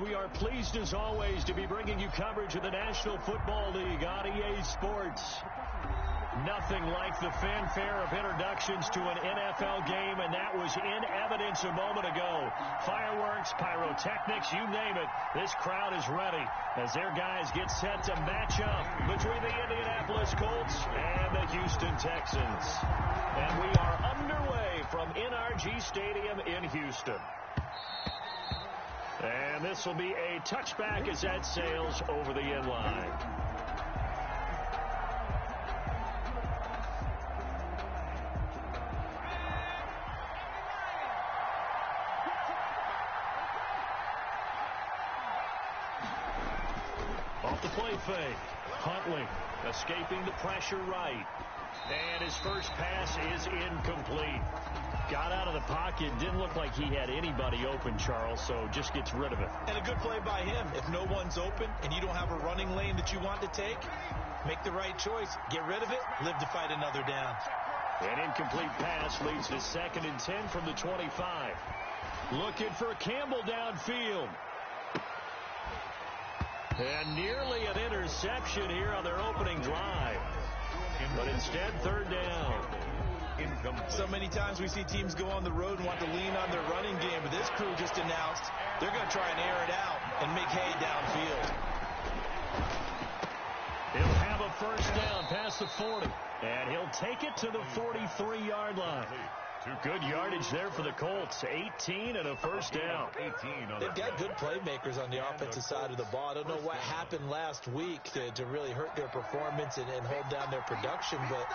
We are pleased as always to be bringing you coverage of the National Football League on EA Sports. Nothing like the fanfare of introductions to an NFL game, and that was in evidence a moment ago. Fireworks, pyrotechnics, you name it. This crowd is ready as their guys get set to match up between the Indianapolis Colts and the Houston Texans. And we are underway from NRG Stadium in Houston. And this will be a touchback as that sails over the end line. Off the play fake. Huntley escaping the pressure right. And his first pass is incomplete. Got out of the pocket. Didn't look like he had anybody open, Charles, so just gets rid of it. And a good play by him. If no one's open and you don't have a running lane that you want to take, make the right choice. Get rid of it. Live to fight another down. An incomplete pass leads to 2nd and 10 from the 25. Looking for Campbell downfield. And nearly an interception here on their opening drive. But instead, 3rd down. So many times we see teams go on the road and want to lean on their running game, but this crew just announced they're going to try and air it out and make hay downfield. He'll have a first down past the 40, and he'll take it to the 43-yard line. Good yardage there for the Colts. 18 and a first down. They've got good playmakers on the offensive side of the ball. I don't know what happened last week to really hurt their performance and hold down their production, but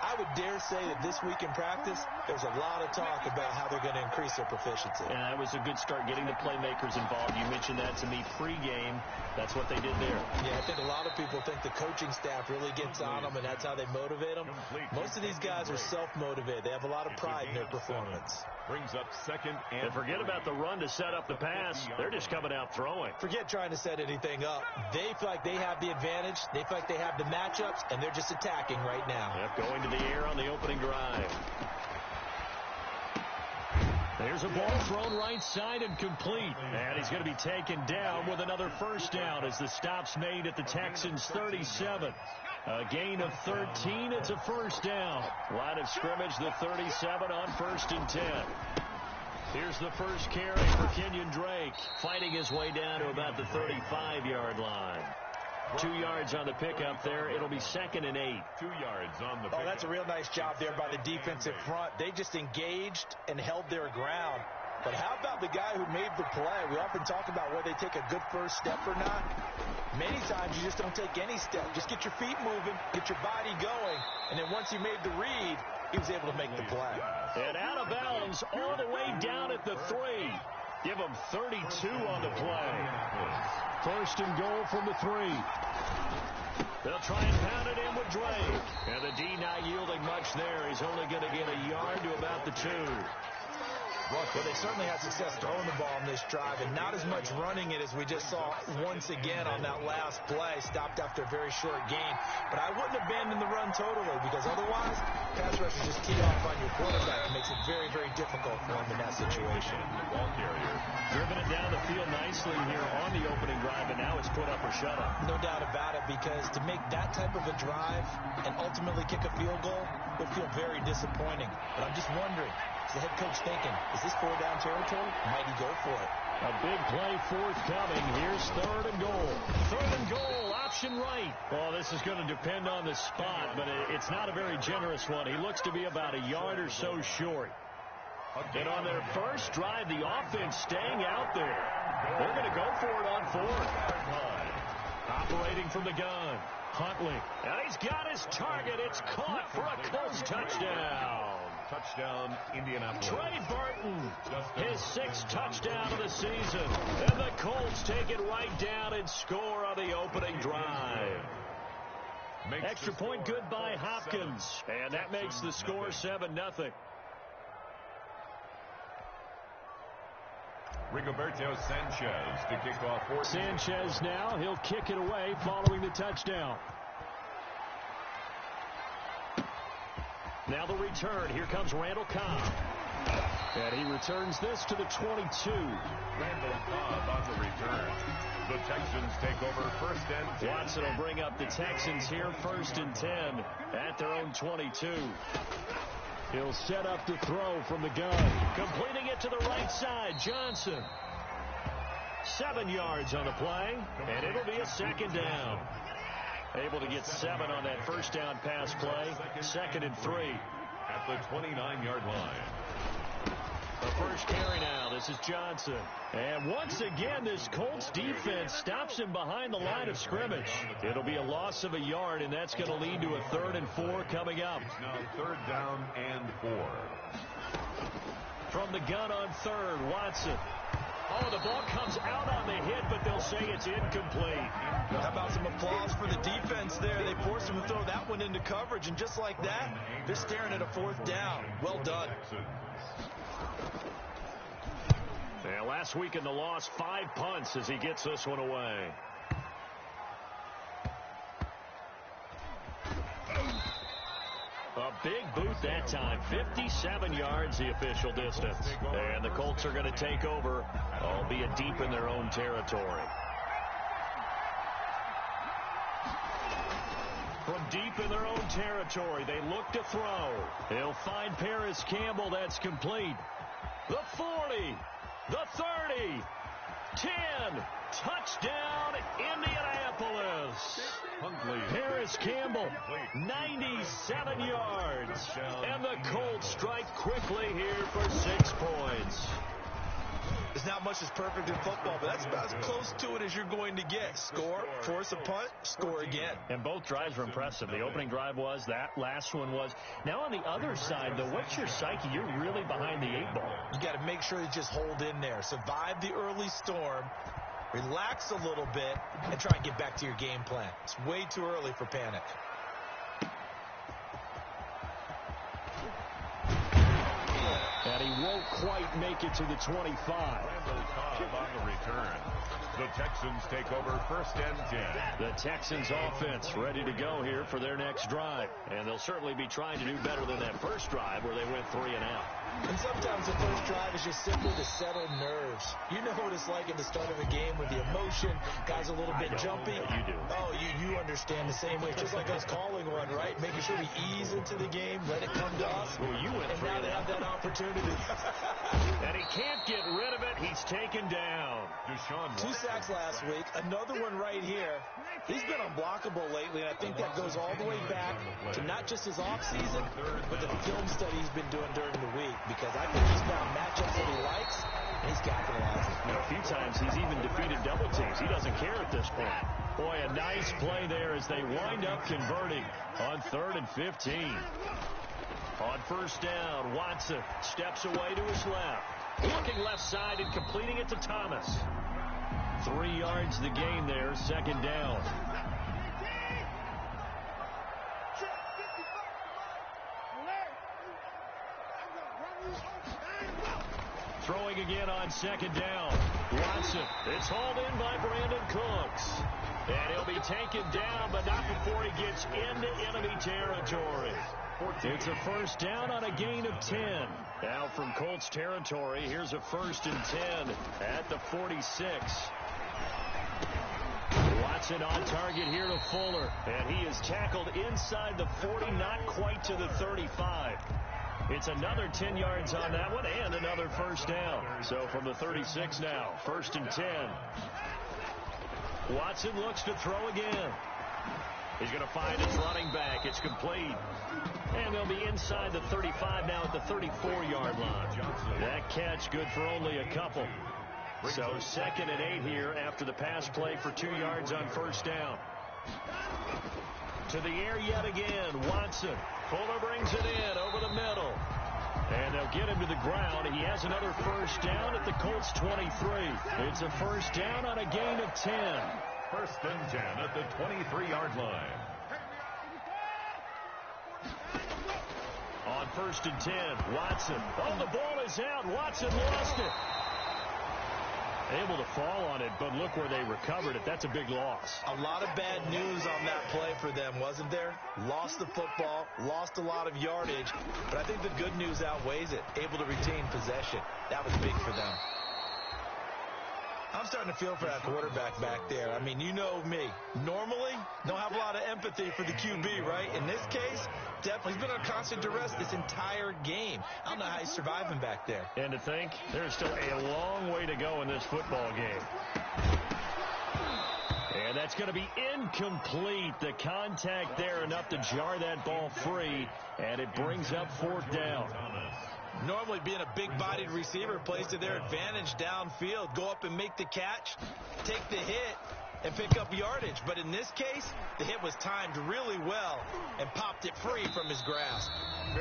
I would dare say that this week in practice, there's a lot of talk about how they're going to increase their proficiency. And that was a good start, getting the playmakers involved. You mentioned that to me pregame. That's what they did there. Yeah, I think a lot of people think the coaching staff really gets on them, and that's how they motivate them. Most of these guys are self-motivated. They have a lot of pride in their performance. Brings up 2nd and forget about the run to set up the pass. They're just coming out throwing. Forget trying to set anything up. They feel like they have the advantage. They feel like they have the matchups, and they're just attacking right now. Yep, going to the air on the opening drive. There's a ball thrown right side and complete. And he's going to be taken down with another first down as the stop's made at the Texans' 37. A gain of 13. It's a first down. Line of scrimmage, the 37 on 1st and 10. Here's the first carry for Kenyon Drake, fighting his way down to about the 35-yard line. 2 yards on the pickup there. It'll be 2nd and 8. 2 yards on the pickup. Oh, that's a real nice job there by the defensive front. They just engaged and held their ground. But how about the guy who made the play? We often talk about whether they take a good first step or not. Many times you just don't take any step. Just get your feet moving, get your body going, and then once he made the read, he was able to make the play. And out of bounds all the way down at the 3. Give him 32 on the play. 1st and goal from the 3. They'll try and pound it in with Drake. And the D not yielding much there. He's only going to get a yard to about the 2. Well, they certainly had success throwing the ball on this drive, and not as much running it as we just saw once again on that last play. Stopped after a very short gain. But I wouldn't abandon the run totally, because otherwise, pass rushers just tee off on your quarterback. It makes it very, very difficult for him in that situation. Ball carrier. Driven it down the field nicely here on the opening drive, and now it's put up or shut up. No doubt about it, because to make that type of a drive and ultimately kick a field goal would feel very disappointing. But I'm just wondering, is the head coach thinking, is this 4-down territory? Might he go for it? A big play forthcoming. Here's 3rd and goal. 3rd and goal, option right. Well, this is going to depend on the spot, but it's not a very generous one. He looks to be about a yard or so short. And on their first drive, the offense staying out there. They're going to go for it on 4th. Operating from the gun. Huntley. And he's got his target. It's caught for a Colts touchdown. Touchdown, Indianapolis. Trey Burton, his 6th touchdown of the season. And the Colts take it right down and score on the opening drive. Extra point good by Hopkins. And that makes the score 7-0. Rigoberto Sanchez to kick off. Sanchez now, he'll kick it away following the touchdown. Now the return. Here comes Randall Cobb. And he returns this to the 22. Randall Cobb on the return. The Texans take over first and 10. Watson will bring up the Texans here first and 10 at their own 22. He'll set up to throw from the gun. Completing it to the right side. Johnson. 7 yards on the play, and it'll be a second down. Able to get 7 on that first down pass play. Second and 3. At the 29-yard line. The first carry now. This is Johnson. And once again, this Colts defense stops him behind the line of scrimmage. It'll be a loss of a yard, and that's going to lead to a 3rd and 4 coming up. It's now 3rd down and 4. From the gun on 3rd, Watson. Oh, the ball comes out on the hit, but they'll say it's incomplete. How about some applause for the defense there? They forced him to throw that one into coverage, and just like that, they're staring at a 4th down. Well done. Yeah, last week in the loss, 5 punts as he gets this one away. A big boot that time. 57 yards the official distance. And the Colts are going to take over, albeit deep in their own territory. From deep in their own territory, they look to throw. They'll find Paris Campbell. That's complete. The 40. The 30. 10. Touchdown, Indianapolis. Paris Campbell, 97 yards. And the Colts strike quickly here for 6 points. There's not much that's perfect in football, but that's about as close to it as you're going to get. Score, force a punt, score again. And both drives were impressive. The opening drive was, that last one was. Now on the other side, though, what's your psyche? You're really behind the 8 ball. You got to make sure you just hold in there. Survive the early storm. Relax a little bit and try and get back to your game plan. It's way too early for panic. And he won't quite make it to the 25. Randall Cobb on the return. The Texans take over first and 10. The Texans offense ready to go here for their next drive. And they'll certainly be trying to do better than that first drive where they went 3 and out. And sometimes the first drive is just simply to settle nerves. You know what it's like at the start of a game with the emotion. Guys a little bit jumpy. You do. Oh, you understand the same way. Just like us calling one, right? Making sure we ease into the game, let it come to us. Well, you went and now they have that opportunity. And he can't get rid of it. He's taken down. 2 sacks last week. Another one right here. He's been unblockable lately, and I think that goes all the way back to not just his offseason, but the film study he's been doing during the week, because I think he's found matchups that he likes, and he's capitalizing. A few times he's even defeated double teams. He doesn't care at this point. Boy, a nice play there as they wind up converting on 3rd and 15. On first down, Watson steps away to his left. Looking left side and completing it to Thomas. 3 yards the gain there, second down. Throwing again on second down. Watson, it's hauled in by Brandon Cooks. And he'll be taken down, but not before he gets into enemy territory. It's a first down on a gain of 10. Now from Colts territory, here's a 1st and 10 at the 46. Watson on target here to Fuller, and he is tackled inside the 40, not quite to the 35. It's another 10 yards on that one and another first down. So from the 36 now, 1st and 10. Watson looks to throw again. He's going to find his running back. It's complete. And they'll be inside the 35 now at the 34-yard line. That catch good for only a couple. So 2nd and 8 here after the pass play for 2 yards on first down. To the air yet again, Watson. Fuller brings it in over the middle. And they'll get him to the ground. He has another first down at the Colts 23. It's a first down on a gain of 10. 1st and 10 at the 23-yard line. On 1st and 10, Watson. Oh, the ball is out. Watson lost it. Able to fall on it, but look where they recovered it. That's a big loss. A lot of bad news on that play for them, wasn't there? Lost the football, lost a lot of yardage, but I think the good news outweighs it. Able to retain possession. That was big for them. I'm starting to feel for that quarterback back there. I mean, you know me. Normally, don't have a lot of empathy for the QB, right? In this case, definitely he's been under constant duress this entire game. I don't know how he's surviving back there. And to think, there's still a long way to go in this football game. And that's going to be incomplete. The contact there enough to jar that ball free, and it brings up 4th down. Normally being a big-bodied receiver plays to their advantage downfield. Go up and make the catch, take the hit, and pick up yardage. But in this case, the hit was timed really well and popped it free from his grasp.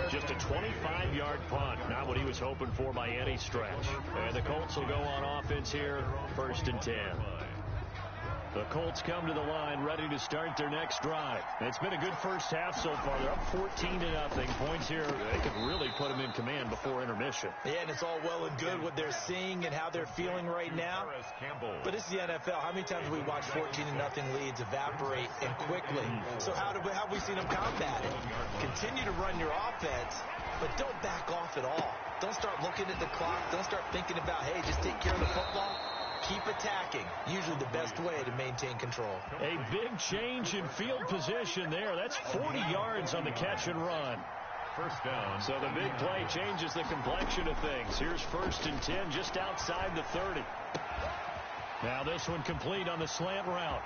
Just a 25-yard punt. Not what he was hoping for by any stretch. And the Colts will go on offense here, 1st and 10. The Colts come to the line ready to start their next drive. It's been a good first half so far. They're up 14-0. Points here, they could really put them in command before intermission. Yeah, and it's all well and good what they're seeing and how they're feeling right now. But it's the NFL. How many times have we watched 14-0 leads evaporate and quickly? So how have we seen them combat it? Continue to run your offense, but don't back off at all. Don't start looking at the clock. Don't start thinking about, hey, just take care of the football. Keep attacking. Usually the best way to maintain control. A big change in field position there. That's 40 yards on the catch and run. 1st down. So the big play changes the complexion of things. Here's 1st and 10 just outside the 30. Now this one complete on the slant route.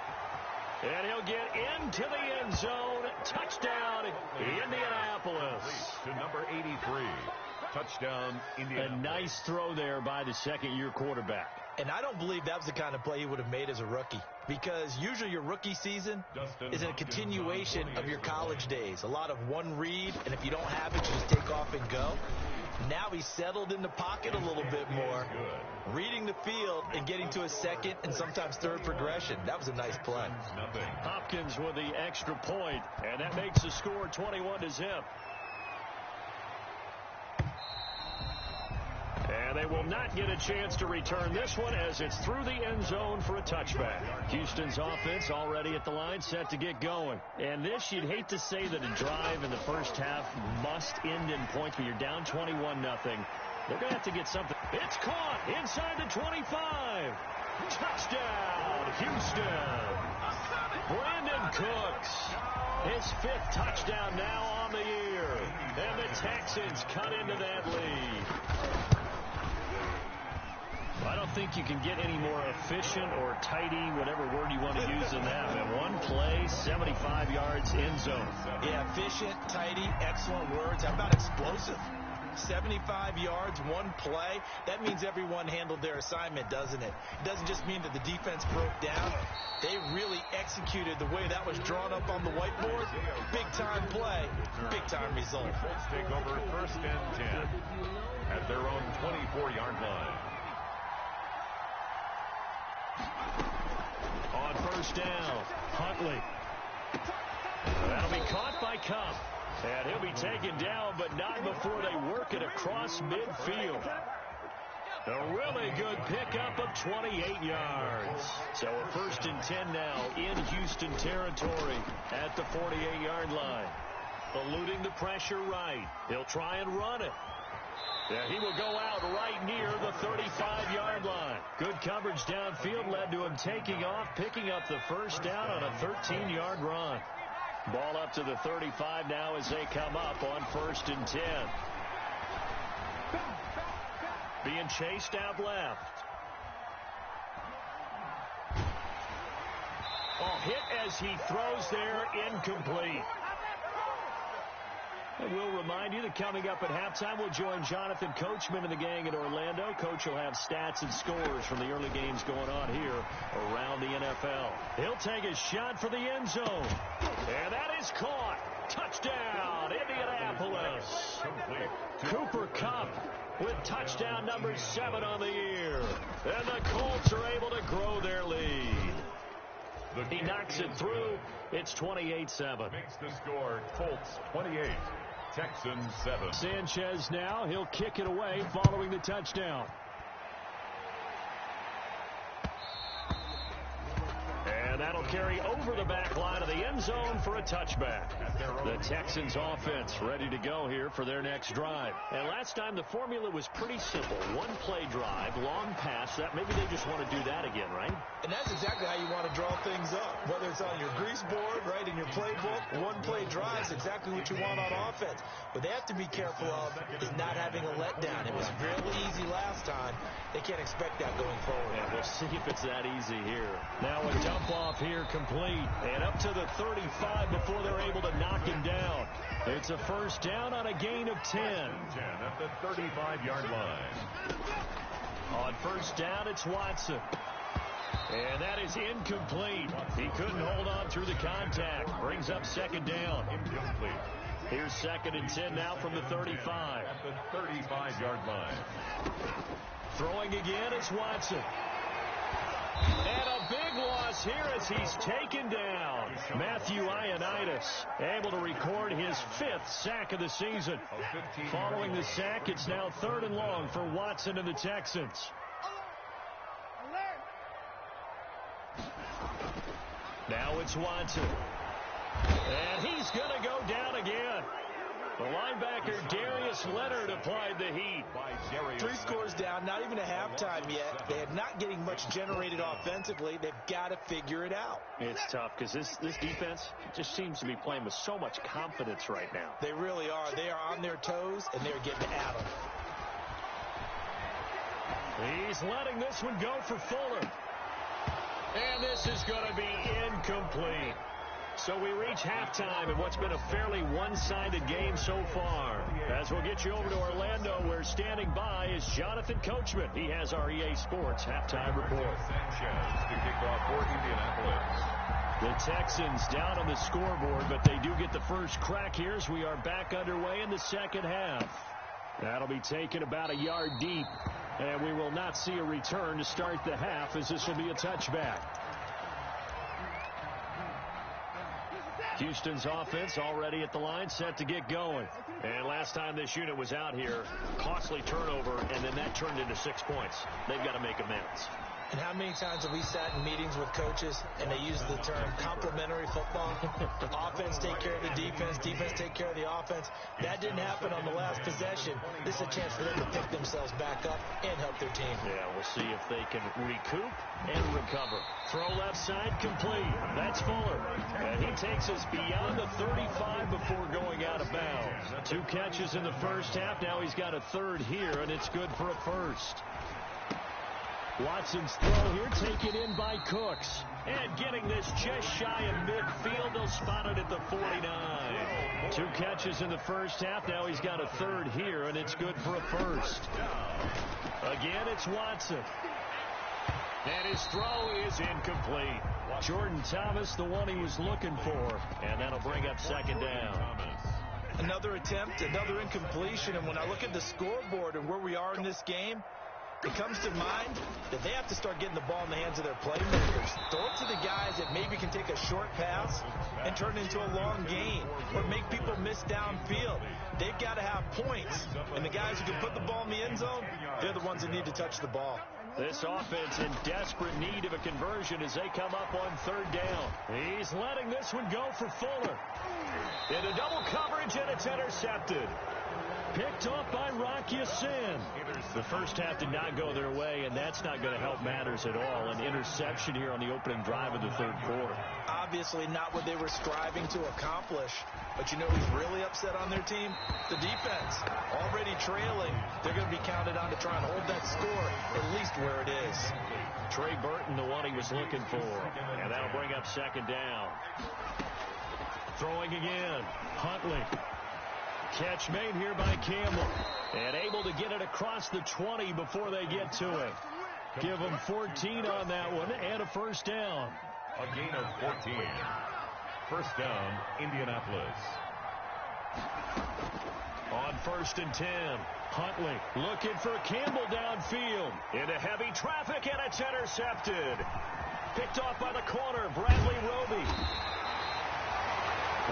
And he'll get into the end zone. Touchdown, Indianapolis. To number 83. Touchdown, Indianapolis. A nice throw there by the second-year quarterback. And I don't believe that was the kind of play he would have made as a rookie, because usually your rookie season is a continuation of your college days. A lot of one read, and if you don't have it, you just take off and go. Now he's settled in the pocket a little bit more, reading the field and getting to a second and sometimes third progression. That was a nice play. Hopkins with the extra point, and that makes the score 21-0. And they will not get a chance to return this one as it's through the end zone for a touchback. Houston's offense already at the line, set to get going. And this, you'd hate to say that a drive in the first half must end in points, but you're down 21-0. They're going to have to get something. It's caught inside the 25. Touchdown, Houston. Brandon Cooks, his 5th touchdown now on the year. And the Texans cut into that lead. I don't think you can get any more efficient or tidy, whatever word you want to use in that. And one play, 75 yards, end zone. Yeah, efficient, tidy, excellent words. How about explosive? 75 yards, one play. That means everyone handled their assignment, doesn't it? It doesn't just mean that the defense broke down. They really executed the way that was drawn up on the whiteboard. Big-time play, big-time result. The Colts take over 1st and 10 at their own 24-yard line. On 1st down, Huntley. That'll be caught by Cup. And he'll be taken down, but not before they work it across midfield. A really good pickup of 28 yards. So a 1st and 10 now in Houston territory at the 48-yard line. Eluding the pressure right. He'll try and run it. Yeah, he will go out right near the 35-yard line. Good coverage downfield led to him taking off, picking up the 1st down on a 13-yard run. Ball up to the 35 now as they come up on 1st and 10. Being chased out left. Hit as he throws there, incomplete. And we'll remind you that coming up at halftime, we'll join Jonathan Coachman and the gang in Orlando. Coach will have stats and scores from the early games going on here around the NFL. He'll take a shot for the end zone. And that is caught. Touchdown, Indianapolis. Cooper Kupp with touchdown number 7 on the year. And the Colts are able to grow their lead. He knocks it through. It's 28-7. Makes the score Colts 28. Texans 7. Sanchez now. He'll kick it away following the touchdown. That'll carry over the back line of the end zone for a touchback. The Texans offense ready to go here for their next drive. And last time the formula was pretty simple. One play drive, long pass. That maybe they just want to do that again, right? And that's exactly how you want to draw things up. Whether it's on your grease board, right, in your playbook, one play drive is exactly what you want on offense. What they have to be careful of is not having a letdown. It was really easy last time. They can't expect that going forward. Yeah, we'll see if it's that easy here. Now a dump off here complete. And up to the 35 before they're able to knock him down. It's a first down on a gain of 10. 10 at the 35-yard line. On first down, it's Watson. And that is incomplete. He couldn't hold on through the contact. Brings up second down. Incomplete. Here's 2nd and 10 now from the 35. At the 35-yard line. Throwing again, it's Watson. And a big loss here as he's taken down. Matthew Ioannidis able to record his 5th sack of the season. Following the sack, it's now 3rd and long for Watson and the Texans. Now it's Watson. And he's going to go down again. The linebacker, Darius Leonard, applied the heat. 3 scores down, not even a halftime yet. They are not getting much generated offensively. They've got to figure it out. It's tough because this defense just seems to be playing with so much confidence right now. They really are. They are on their toes, and they're getting at them. He's letting this one go for Fuller. And this is going to be incomplete. So we reach halftime in what's been a fairly one-sided game so far. As we'll get you over to Orlando, where standing by is Jonathan Coachman. He has our EA Sports halftime report. Sanchez to kick off for Indianapolis. The Texans down on the scoreboard, but they do get the first crack here as we are back underway in the second half. That'll be taken about a yard deep, and we will not see a return to start the half as this will be a touchback. Houston's offense already at the line, set to get going. And last time this unit was out here, costly turnover, and then that turned into 6 points. They've got to make amends. And how many times have we sat in meetings with coaches and they use the term complementary football? Offense take care of the defense, defense take care of the offense. That didn't happen on the last possession. This is a chance for them to pick themselves back up and help their team. Yeah, we'll see if they can recoup and recover. Throw left side complete. That's Fuller. And he takes us beyond the 35 before going out of bounds. 2 catches in the first half. Now he's got a 3rd here, and it's good for a first. Watson's throw here taken in by Cooks. And getting this just shy of midfield. They'll spot it at the 49. 2 catches in the first half. Now he's got a 3rd here, and it's good for a first. Again, it's Watson. And his throw is incomplete. Jordan Thomas, the one he was looking for. And that'll bring up second down. Another attempt, another incompletion. And when I look at the scoreboard and where we are in this game, it comes to mind that they have to start getting the ball in the hands of their playmakers. Throw it to the guys that maybe can take a short pass and turn it into a long gain or make people miss downfield. They've got to have points. And the guys who can put the ball in the end zone, they're the ones that need to touch the ball. This offense in desperate need of a conversion as they come up on 3rd down. He's letting this one go for Fuller. Into double coverage, and it's intercepted. Picked off by Rock Ya-Sin. The first half did not go their way, and that's not going to help matters at all. An interception here on the opening drive of the 3rd quarter. Obviously not what they were striving to accomplish. But you know who's really upset on their team? The defense. Already trailing. They're going to be counted on to try and hold that score at least where it is. Trey Burton, the one he was looking for. And that'll bring up second down. Throwing again. Huntley. Catch made here by Campbell. And able to get it across the 20 before they get to it. Give them 14 on that one and a first down. A gain of 14. First down, Indianapolis. On 1st and 10, Huntley looking for Campbell downfield. Into heavy traffic, and it's intercepted. Picked off by the corner, Bradley Roby.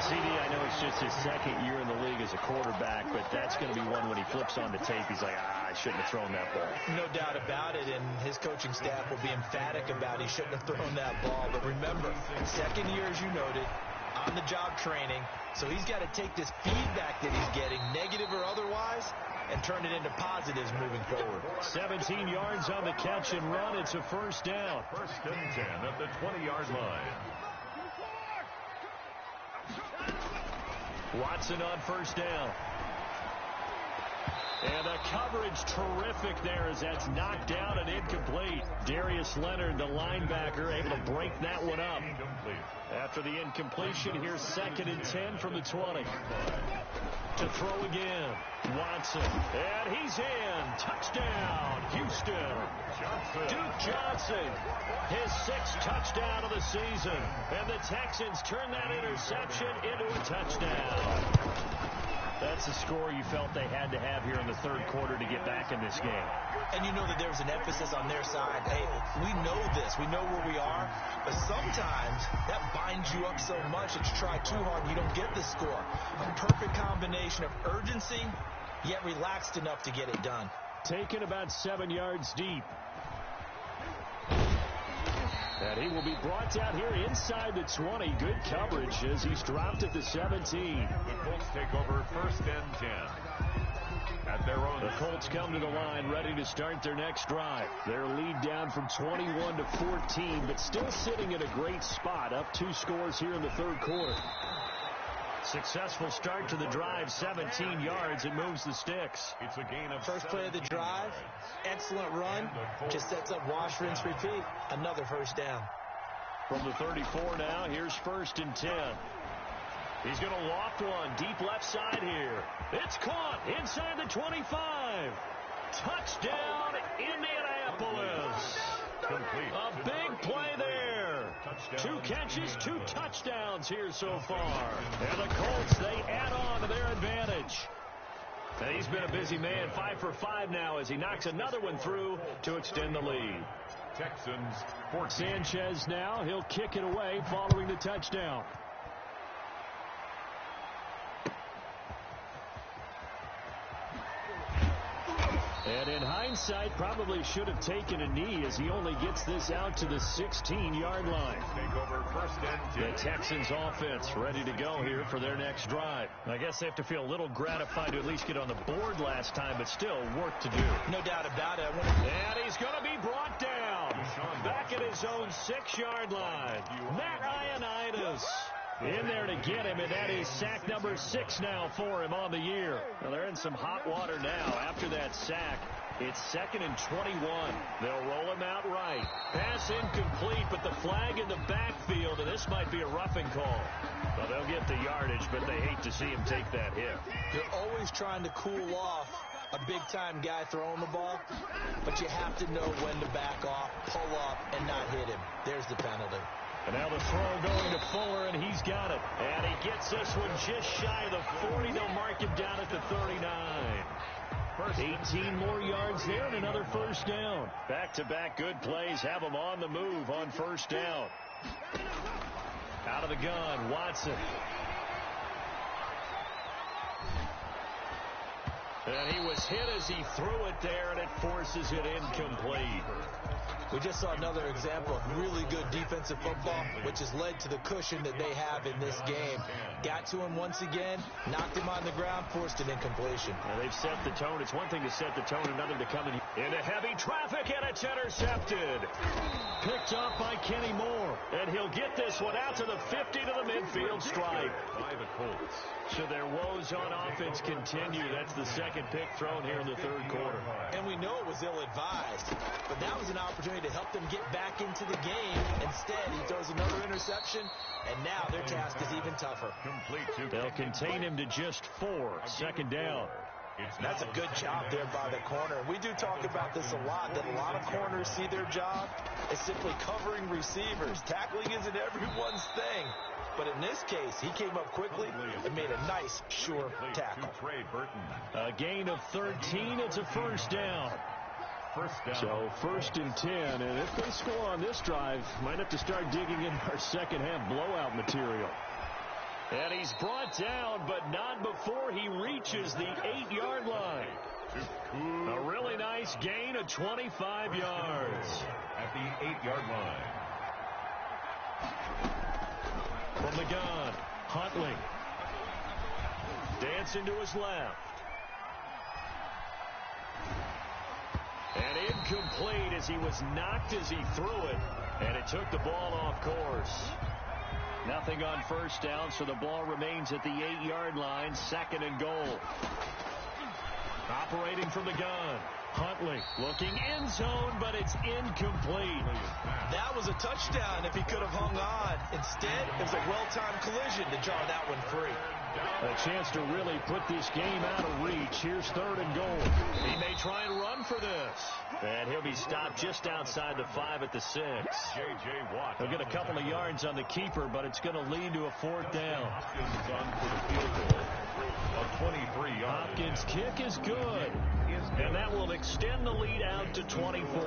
CD, I know it's just his second year in the league as a quarterback, but that's going to be one when he flips on the tape, he's like, I shouldn't have thrown that ball. No doubt about it, and his coaching staff will be emphatic about he shouldn't have thrown that ball. But remember, second year, as you noted, on-the-job training, so he's got to take this feedback that he's getting, negative or otherwise, and turn it into positives moving forward. 17 yards on the catch and run. It's a first down. First and 10 at the 20-yard line. Watson on first down. And the coverage terrific there as that's knocked down and incomplete. Darius Leonard, the linebacker, able to break that one up. After the incompletion, here's second and 10 from the 20. To throw again. Watson. And he's in. Touchdown, Houston. Duke Johnson. His 6th touchdown of the season. And the Texans turn that interception into a touchdown. That's the score you felt they had to have here in the third quarter to get back in this game. And you know that there was an emphasis on their side. Hey, we know this. We know where we are. But sometimes that binds you up so much that you try too hard and you don't get the score. A perfect combination of urgency, yet relaxed enough to get it done. Taken about 7 yards deep. And he will be brought down here inside the 20. Good coverage as he's dropped at the 17. The Colts take over first and 10. At their own. The Colts come to the line ready to start their next drive. Their lead down from 21 to 14, but still sitting at a great spot. Up 2 scores here in the third quarter. Successful start to the drive, 17 yards, and moves the sticks. It's a gain of first play of the drive. Excellent run. Just sets up wash, rinse, repeat. Another first down. From the 34 now, here's first and 10. He's going to loft one deep left side here. It's caught inside the 25. Touchdown, Indianapolis. complete. A big play there. 2 catches, 2 touchdowns here so far. And the Colts, they add on to their advantage. And he's been a busy man, 5 for 5 now as he knocks another one through to extend the lead. Texans 14. Sanchez now, he'll kick it away following the touchdown. And in hindsight, probably should have taken a knee as he only gets this out to the 16-yard line. Take over first and 10. The Texans offense ready to go here for their next drive. I guess they have to feel a little gratified to at least get on the board last time, but still work to do. No doubt about it. And he's going to be brought down. Back at his own 6-yard line. Matt Ioannidis in there to get him, and that is sack number 6 now for him on the year. Well, they're in some hot water now after that sack. It's 2nd and 21. They'll roll him out right. Pass incomplete, but the flag in the backfield, and this might be a roughing call. Well, they'll get the yardage, but they hate to see him take that hit. You're always trying to cool off a big-time guy throwing the ball, but you have to know when to back off, pull up, and not hit him. There's the penalty. And now the throw going to Fuller, and he's got it. And he gets this one just shy of the 40. They'll mark him down at the 39. 18 more yards there and another first down. Back-to-back good plays have him on the move on first down. Out of the gun, Watson. And he was hit as he threw it there, and it forces it incomplete. We just saw another example of really good defensive football, which has led to the cushion that they have in this game. Got to him once again, knocked him on the ground, forced an incompletion. Well, they've set the tone. It's one thing to set the tone, another to come into heavy traffic, and it's intercepted. Picked off by Kenny Moore, and he'll get this one out to the 50 to the midfield stripe. By the Colts. So their woes on offense continue. That's the second pick thrown here in the third quarter. And we know it was ill-advised, but that was an opportunity to help them get back into the game. Instead, he throws another interception, and now their task is even tougher. They'll contain him to just 4. Second down. That's a good job there by the corner. We do talk about this a lot, that a lot of corners see their job as simply covering receivers. Tackling isn't everyone's thing. But in this case, he came up quickly and made a nice, sure tackle. A gain of 13. It's a first down. So first and 10. And if they score on this drive, might have to start digging in our second half blowout material. And he's brought down, but not before he reaches the 8-yard line. A really nice gain of 25 yards. At the 8-yard line. From the gun, Huntley. Dancing to his left. And incomplete as he was knocked as he threw it. And it took the ball off course. Nothing on first down, so the ball remains at the 8-yard line. 2nd and goal. Operating from the gun. Huntley looking end zone, but it's incomplete. That was a touchdown if he could have hung on. Instead, it was a well-timed collision to draw that one free. A chance to really put this game out of reach. Here's 3rd and goal. He may try and run for this. And he'll be stopped just outside the 5 at the 6. J.J. Watt. He'll get a couple of yards on the keeper, but it's going to lead to a 4th down. Hopkins on for the field goal of 23 yards. Hopkins' kick is good. And that will extend the lead out to 24.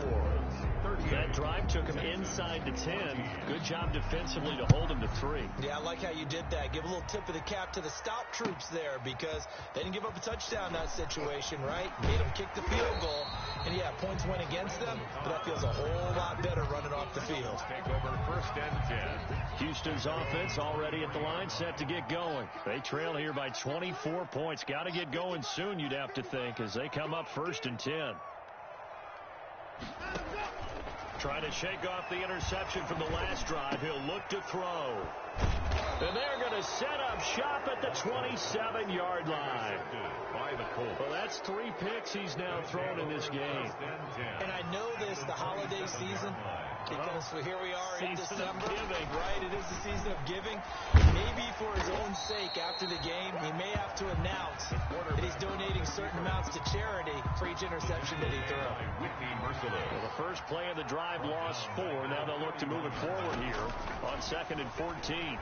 That drive took him inside the 10. Good job defensively to hold him to 3. Yeah, I like how you did that. Give a little tip of the cap to the stop troops there because they didn't give up a touchdown in that situation, right? Made them kick the field goal. And, yeah, points went against them, but that feels a whole lot better running off the field. Take over 1st and 10. Houston's offense already at the line, set to get going. They trail here by 24 points. Got to get going soon, you'd have to think, as they come up 1st and 10. Trying to shake off the interception from the last drive. He'll look to throw. And they're going to set up shop at the 27-yard line. By the Colts. Well, that's 3 picks he's now thrown in this game. And I know this, the holiday season, because here we are in December. Right, it is the season of giving. Maybe for his own sake, after the game, he may have to announce that he's donating certain amounts to charity for each interception that he throws. Well, the first play of the drive lost 4. Now they'll look to move it forward here on 2nd and 14.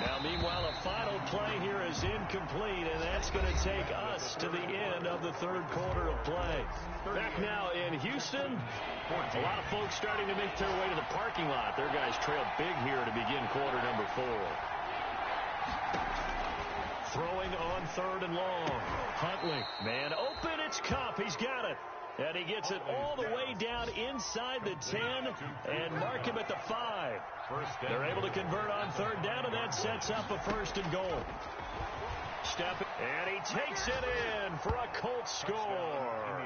Now, meanwhile, a final play here is incomplete, and that's going to take us to the end of the 3rd quarter of play. Back now in Houston, a lot of folks starting to make their way to the parking lot. Their guys trailed big here to begin quarter number 4. Throwing on 3rd and long. Huntley, man open, it's Cup. He's got it. And he gets it all the way down inside the 10 and mark him at the 5. They're able to convert on 3rd down, and that sets up a 1st and goal. And he takes it in for a Colts score.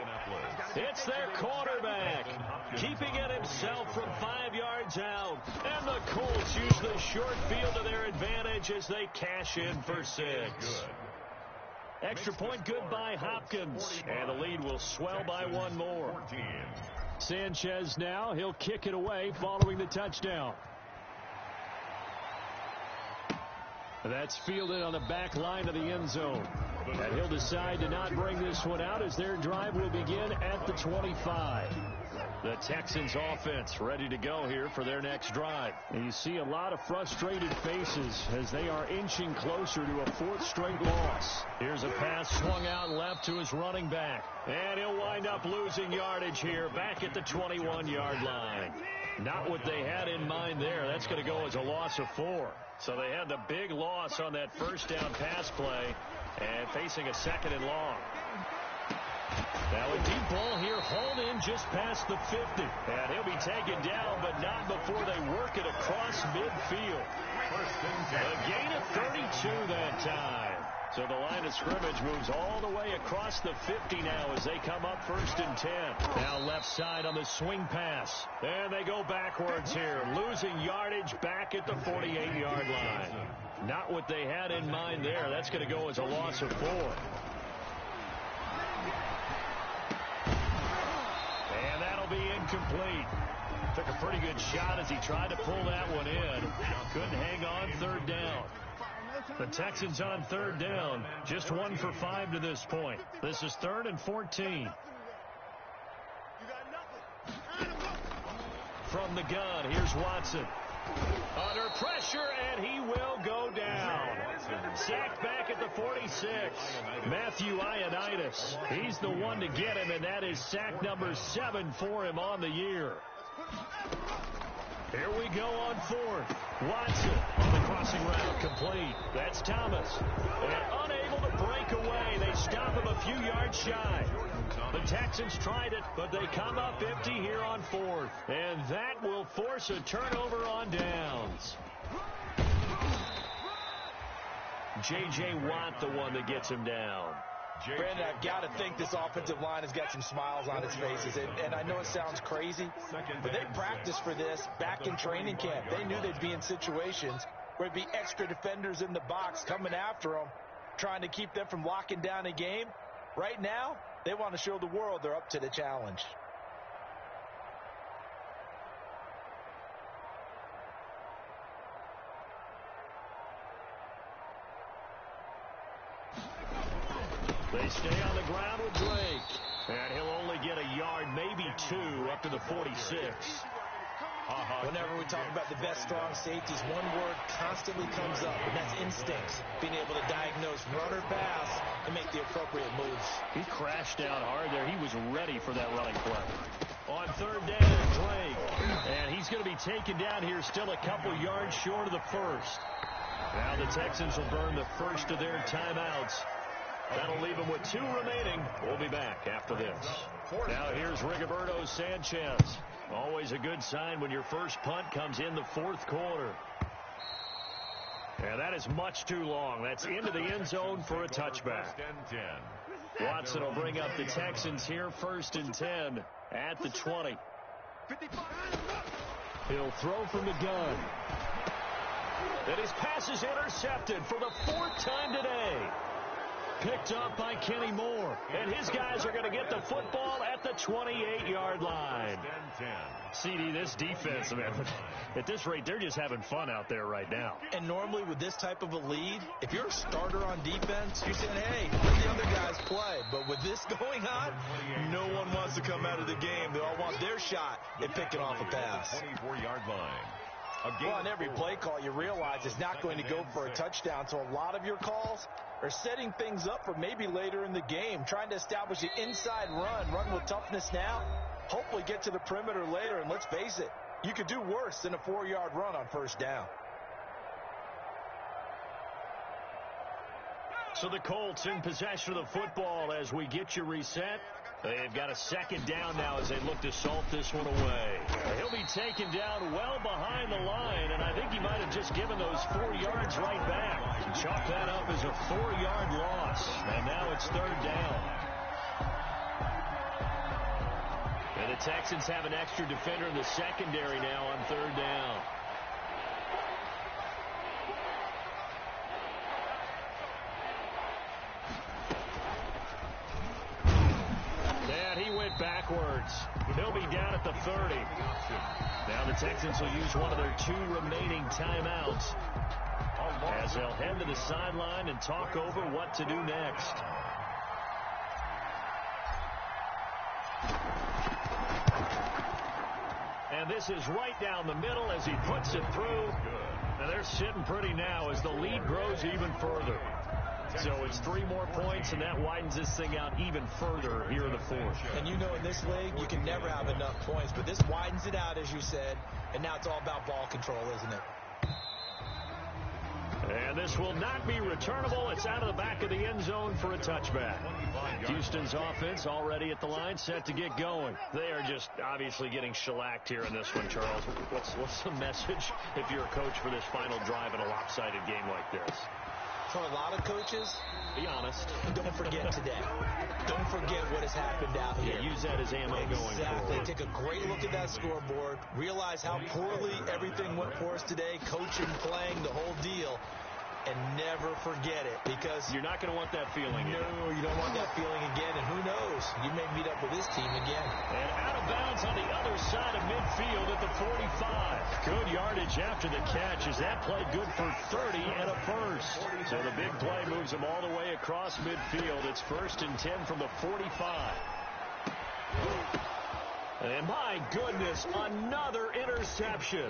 It's their quarterback keeping it himself from 5 yards out. And the Colts use the short field to their advantage as they cash in for 6. Extra point good by Hopkins. And the lead will swell by 1 more. Sanchez now. He'll kick it away following the touchdown. That's fielded on the back line of the end zone. And he'll decide to not bring this one out as their drive will begin at the 25. The Texans offense ready to go here for their next drive. And you see a lot of frustrated faces as they are inching closer to a 4th straight loss. Here's a pass swung out left to his running back. And he'll wind up losing yardage here back at the 21-yard line. Not what they had in mind there. That's going to go as a loss of 4. So they had the big loss on that 1st down pass play and facing a 2nd and long. Now a deep ball here hauled in just past the 50. And he'll be taken down, but not before they work it across midfield. A gain of 32 that time. So the line of scrimmage moves all the way across the 50 now as they come up 1st and 10. Now left side on the swing pass. And they go backwards here, losing yardage back at the 48-yard line. Not what they had in mind there. That's going to go as a loss of 4. And that'll be incomplete. Took a pretty good shot as he tried to pull that one in. Couldn't hang on 3rd down. The Texans on 3rd down. Just 1 for 5 to this point. This is 3rd and 14. From the gun, here's Watson. Under pressure, and he will go down. Sacked back at the 46. Matthew Ioannidis. He's the one to get him, and that is sack number 7 for him on the year. Here we go on fourth. Watson on the crossing route, complete. That's Thomas. And unable to break away. They stop him a few yards shy. The Texans tried it, but they come up empty here on fourth. And that will force a turnover on downs. J.J. Watt, the one that gets him down. Brandon, I've got to think this offensive line has got some smiles on its faces. And I know it sounds crazy, but they practiced for this back in training camp. They knew they'd be in situations where there'd be extra defenders in the box coming after them, trying to keep them from locking down a game. Right now, they want to show the world they're up to the challenge. They stay on the ground with Drake. And he'll only get a yard, maybe two, up to the 46. Whenever we talk about the best strong safeties, one word constantly comes up, and that's instincts. Being able to diagnose run or pass and make the appropriate moves. He crashed down hard there. He was ready for that running play. On third down, Drake. And he's going to be taken down here still a couple yards short of the first. Now the Texans will burn the first of their timeouts. That'll leave them with two remaining. We'll be back after this. Now here's Rigoberto Sanchez. Always a good sign when your first punt comes in the fourth quarter. And that is much too long. That's into the end zone for a touchback. Watson will bring up the Texans here, 1st and 10 at the 20. He'll throw from the gun. And his pass is intercepted for the 4th time today. Picked up by Kenny Moore. And his guys are going to get the football at the 28-yard line. CD, this defense, man, at this rate, they're just having fun out there right now. And normally with this type of a lead, if you're a starter on defense, you're saying, hey, let the other guys play. But with this going on, no one wants to come out of the game. They all want their shot at picking off a pass. 24-yard line. Well, on every play call, you realize it's not going to go for a touchdown. So a lot of your calls are setting things up for maybe later in the game, trying to establish an inside run with toughness now, hopefully get to the perimeter later. And let's face it, you could do worse than a 4-yard run on first down. So the Colts in possession of the football as we get you reset. They've got a 2nd down now as they look to salt this one away. He'll be taken down well behind the line, and I think he might have just given those 4 yards right back. Chalk that up as a 4-yard loss, and now it's 3rd down. And the Texans have an extra defender in the secondary now on 3rd down. Backwards. He'll be down at the 30. Now the Texans will use one of their 2 remaining timeouts as they'll head to the sideline and talk over what to do next. And this is right down the middle as he puts it through. And they're sitting pretty now as the lead grows even further. So it's 3 more points, and that widens this thing out even further here in the 4th. And you know in this league, you can never have enough points, but this widens it out, as you said, and now it's all about ball control, isn't it? And this will not be returnable. It's out of the back of the end zone for a touchback. Houston's offense already at the line, set to get going. They are just obviously getting shellacked here in this one, Charles. What's the message if you're a coach for this final drive in a lopsided game like this? For a lot of coaches, be honest. Don't forget today. Don't forget what has happened out here. Use that as ammo going forward. Exactly. Take a great look at that scoreboard. Realize how poorly everything went for us today. Coaching, playing, the whole deal. And never forget it, because you're not going to want that feeling again. No, you don't want that feeling again. And who knows? You may meet up with this team again. And out of bounds on the other side of midfield at the 45. Good yardage after the catch as that play good for 30 and a first. So the big play moves them all the way across midfield. It's 1st and 10 from the 45. And my goodness, another interception.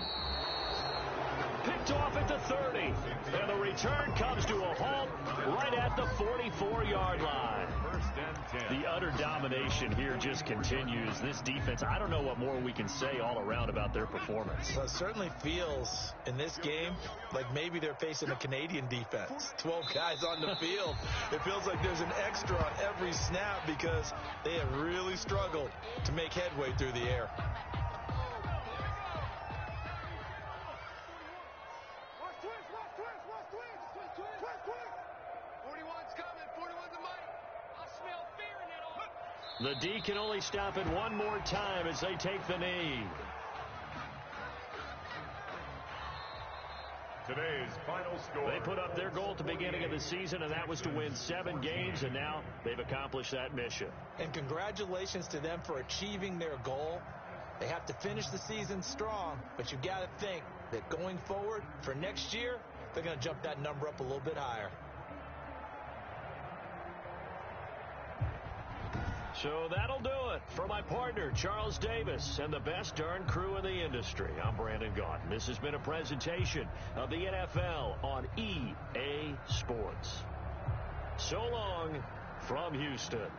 Picked off at the 30. And the return comes to a halt right at the 44-yard line. 1st and 10. The utter domination here just continues. This defense, I don't know what more we can say all around about their performance. Well, it certainly feels in this game like maybe they're facing a Canadian defense. 12 guys on the field. It feels like there's an extra on every snap because they have really struggled to make headway through the air. The D can only stop it one more time as they take the knee. Today's final score. They put up their goal at the beginning of the season, and that was to win 7 games, and now they've accomplished that mission. And congratulations to them for achieving their goal. They have to finish the season strong, but you got to think that going forward for next year, they're going to jump that number up a little bit higher. So that'll do it for my partner, Charles Davis, and the best darn crew in the industry. I'm Brandon Gaudin. This has been a presentation of the NFL on EA Sports. So long from Houston.